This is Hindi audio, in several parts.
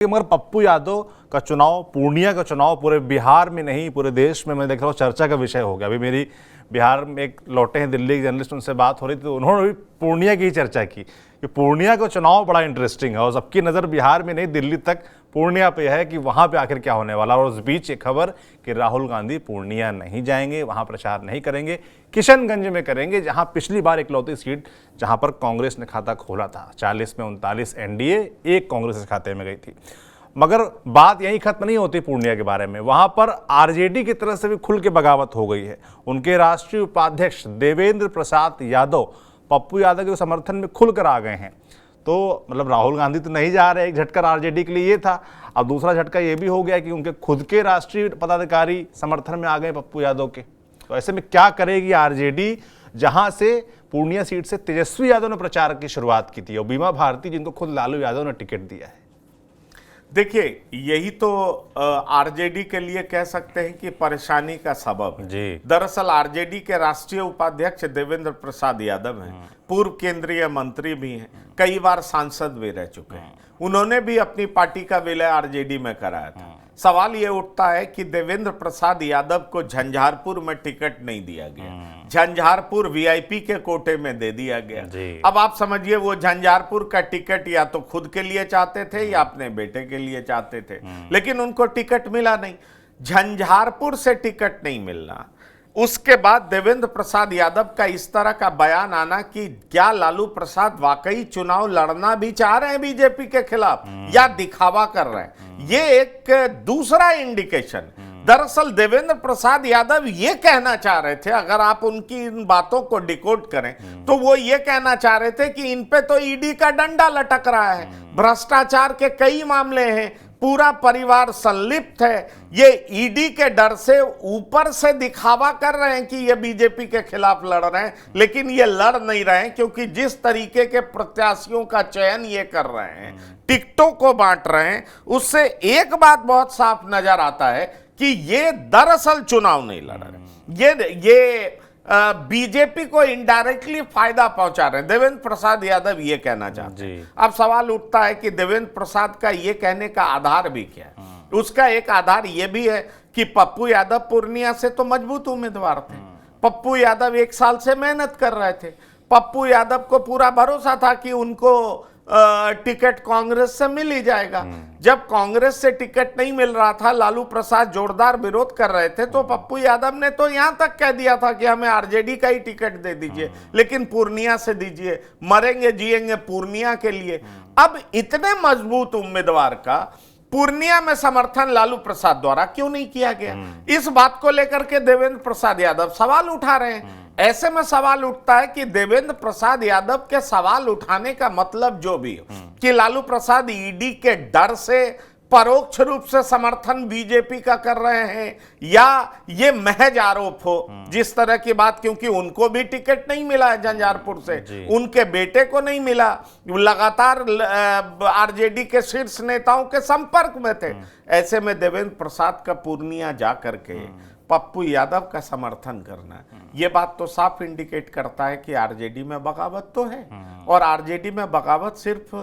मगर पप्पू यादव का चुनाव, पूर्णिया का चुनाव पूरे बिहार में नहीं पूरे देश में मैं देख रहा हूँ चर्चा का विषय हो गया। अभी मेरी बिहार में एक लौटे हैं दिल्ली के जर्नलिस्ट, उनसे बात हो रही थी तो उन्होंने भी पूर्णिया की ही चर्चा की कि पूर्णिया का चुनाव बड़ा इंटरेस्टिंग है और सबकी नज़र बिहार में नहीं दिल्ली तक पूर्णिया पे है कि वहाँ पे आखिर क्या होने वाला। और उस बीच एक खबर कि राहुल गांधी पूर्णिया नहीं जाएंगे, वहाँ प्रचार नहीं करेंगे, किशनगंज में करेंगे, जहाँ पिछली बार इकलौती सीट जहाँ पर कांग्रेस ने खाता खोला था। 40 में 39 एनडीए, एक कांग्रेस के खाते में गई थी। मगर बात यही खत्म नहीं होती पूर्णिया के बारे में, वहां पर आरजेडी की तरफ से भी खुल के बगावत हो गई है। उनके राष्ट्रीय उपाध्यक्ष देवेंद्र प्रसाद यादव पप्पू यादव के समर्थन में खुलकर आ गए हैं। तो मतलब राहुल गांधी तो नहीं जा रहे, एक झटका आरजेडी के लिए ये था। अब दूसरा झटका ये भी हो गया कि उनके खुद के राष्ट्रीय पदाधिकारी समर्थन में आ गए पप्पू यादव के। तो ऐसे में क्या करेगी आरजेडी, जहां से पूर्णिया सीट से तेजस्वी यादव ने प्रचार की शुरुआत की थी और बीमा भारती जिनको खुद लालू यादव ने टिकट दिया है। देखिए, यही तो आरजेडी के लिए कह सकते हैं कि परेशानी का सबब है जी। दरअसल आरजेडी के राष्ट्रीय उपाध्यक्ष देवेंद्र प्रसाद यादव हैं, पूर्व केंद्रीय मंत्री भी हैं, कई बार सांसद भी रह चुके हैं। उन्होंने भी अपनी पार्टी का विलय आरजेडी में कराया था। सवाल ये उठता है कि देवेंद्र प्रसाद यादव को झंझारपुर में टिकट नहीं दिया गया, झंझारपुर वीआईपी के कोटे में दे दिया गया। अब आप समझिए, वो झंझारपुर का टिकट या तो खुद के लिए चाहते थे या अपने बेटे के लिए चाहते थे, लेकिन उनको टिकट मिला नहीं। झंझारपुर से टिकट नहीं मिलना, उसके बाद देवेंद्र प्रसाद यादव का इस तरह का बयान आना कि क्या लालू प्रसाद वाकई चुनाव लड़ना भी चाह रहे हैं बीजेपी के खिलाफ या दिखावा कर रहे हैं, ये एक दूसरा इंडिकेशन। दरअसल देवेंद्र प्रसाद यादव ये कहना चाह रहे थे, अगर आप उनकी इन बातों को डिकोड करें तो वो ये कहना चाह रहे थे कि इन पे तो ईडी का डंडा लटक रहा है, भ्रष्टाचार के कई मामले हैं, पूरा परिवार संलिप्त है। ये ईडी के डर से ऊपर से दिखावा कर रहे हैं कि ये बीजेपी के खिलाफ लड़ रहे हैं, लेकिन ये लड़ नहीं रहे हैं, क्योंकि जिस तरीके के प्रत्याशियों का चयन ये कर रहे हैं, टिकटों को बांट रहे हैं, उससे एक बात बहुत साफ नजर आता है कि ये दरअसल चुनाव नहीं लड़ रहे, ये बीजेपी को इनडायरेक्टली फायदा पहुंचा रहे हैं। देवेंद्र प्रसाद यादव ये कहना चाहते हैं। अब सवाल उठता है कि देवेंद्र प्रसाद का ये कहने का आधार भी क्या है। उसका एक आधार ये भी है कि पप्पू यादव पूर्णिया से तो मजबूत उम्मीदवार थे। पप्पू यादव 1 साल से मेहनत कर रहे थे। पप्पू यादव को पूरा भरोसा था कि उनको टिकट कांग्रेस से मिल ही जाएगा। जब कांग्रेस से टिकट नहीं मिल रहा था, लालू प्रसाद जोरदार विरोध कर रहे थे, तो पप्पू यादव ने तो यहां तक कह दिया था कि हमें आरजेडी का ही टिकट दे दीजिए, लेकिन पूर्णिया से दीजिए, मरेंगे जिएंगे पूर्णिया के लिए। अब इतने मजबूत उम्मीदवार का पूर्णिया में समर्थन लालू प्रसाद द्वारा क्यों नहीं किया गया, इस बात को लेकर के देवेंद्र प्रसाद यादव सवाल उठा रहे हैं। ऐसे में सवाल उठता है कि देवेंद्र प्रसाद यादव के सवाल उठाने का मतलब जो भी हो कि लालू प्रसाद ईडी के डर से परोक्ष रूप से समर्थन बीजेपी का कर रहे हैं, या ये महज आरोप हो जिस तरह की बात, क्योंकि उनको भी टिकट नहीं मिला है झंझारपुर से, उनके बेटे को नहीं मिला, लगातार आरजेडी के शीर्ष नेताओं के संपर्क में थे। ऐसे में देवेंद्र प्रसाद का पूर्णिया जा करके पप्पू यादव का समर्थन करना, ये बात तो साफ इंडिकेट करता है कि आरजेडी में बगावत तो है। और आरजेडी में बगावत सिर्फ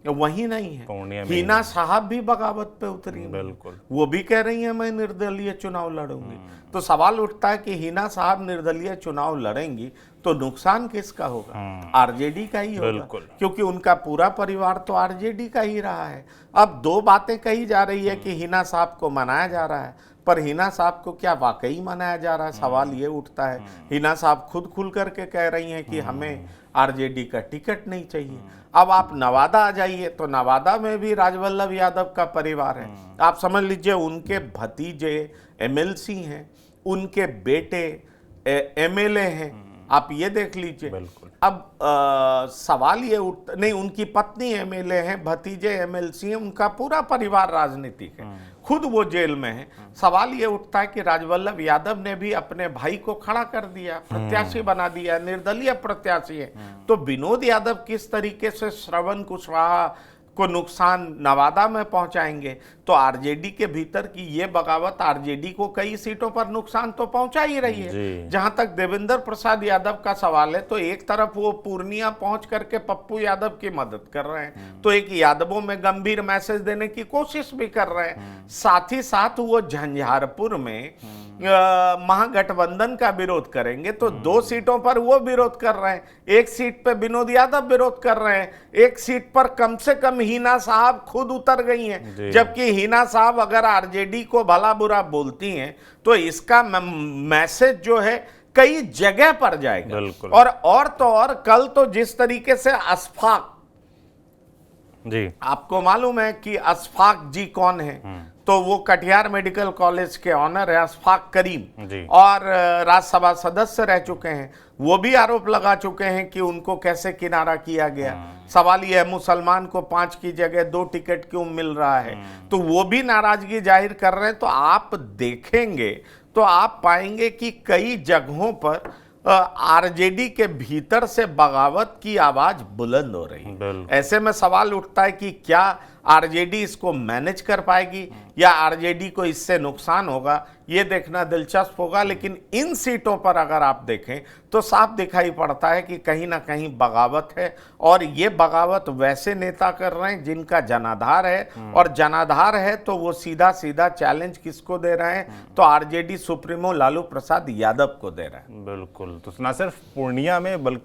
वही नहीं है, हिना साहब भी बगावत पे उतरी, बिल्कुल, वो भी कह रही है मैं निर्दलीय चुनाव लड़ूंगी। तो सवाल उठता है कि हिना साहब निर्दलीय चुनाव लड़ेंगी तो नुकसान किसका होगा? आरजेडी का ही होगा, क्योंकि उनका पूरा परिवार तो आरजेडी का ही रहा है। अब 2 बातें कही जा रही है कि हिना साहब को मनाया जा रहा है, पर हिना साहब को क्या वाकई मनाया जा रहा है, सवाल ये उठता है। हिना साहब खुद खुल करके कह रही हैं कि हमें आरजेडी का टिकट नहीं चाहिए। अब आप नवादा आ जाइए तो नवादा में भी राजवल्लभ यादव का परिवार है। आप समझ लीजिए, उनके भतीजे एमएलसी हैं, उनके बेटे एमएलए हैं, आप ये देख लीजिए। अब सवाल ये नहीं, उनकी पत्नी एमएलए हैं, भतीजे एमएलसी हैं, उनका पूरा परिवार राजनीतिक है, खुद वो जेल में है। सवाल ये उठता है कि राजवल्लभ यादव ने भी अपने भाई को खड़ा कर दिया, प्रत्याशी बना दिया, निर्दलीय प्रत्याशी है। तो विनोद यादव किस तरीके से श्रवण कुशवाहा को नुकसान नवादा में पहुंचाएंगे। तो आरजेडी के भीतर की ये बगावत आरजेडी को कई सीटों पर नुकसान तो पहुंचा ही रही है। जहां तक देवेंद्र प्रसाद यादव का सवाल है, तो एक तरफ वो पूर्णिया पहुंच करके पप्पू यादव की मदद कर रहे हैं, तो एक यादवों में गंभीर मैसेज देने की कोशिश भी कर रहे हैं। साथ ही साथ वो झंझारपुर में महागठबंधन का विरोध करेंगे, तो 2 सीटों पर वो विरोध कर रहे हैं। एक सीट पे विनोद यादव विरोध कर रहे हैं, एक सीट पर कम से कम हिना साहब खुद उतर गई हैं। जबकि हिना साहब अगर आरजेडी को भला बुरा बोलती हैं तो इसका मैसेज जो है कई जगह पर जाएगा। और तो और कल तो जिस तरीके से अशफाक जी, आपको मालूम है कि अशफाक जी कौन है? तो वो कटिहार मेडिकल कॉलेज के ऑनर है अशफाक करीम, और राज्यसभा सदस्य रह चुके हैं। वो भी आरोप लगा चुके हैं कि उनको कैसे किनारा किया गया। सवाल यह है, मुसलमान को 5 की जगह 2 टिकट क्यों मिल रहा है? तो वो भी नाराजगी जाहिर कर रहे हैं। तो आप देखेंगे तो आप पाएंगे कि कई जगहों पर आरजेडी के भीतर से बगावत की आवाज बुलंद हो रही है। ऐसे में सवाल उठता है कि क्या आरजेडी इसको मैनेज कर पाएगी या आरजेडी को इससे नुकसान होगा? ये देखना दिलचस्प होगा। लेकिन इन सीटों पर अगर आप देखें तो साफ दिखाई पड़ता है कि कहीं ना कहीं बगावत है, और ये बगावत वैसे नेता कर रहे हैं जिनका जनाधार है, और जनाधार है तो वो सीधा सीधा चैलेंज किसको दे रहे हैं? तो आरजेडी सुप्रीमो लालू प्रसाद यादव को दे रहे हैं। बिल्कुल। तो ना सिर्फ पूर्णिया में बल्कि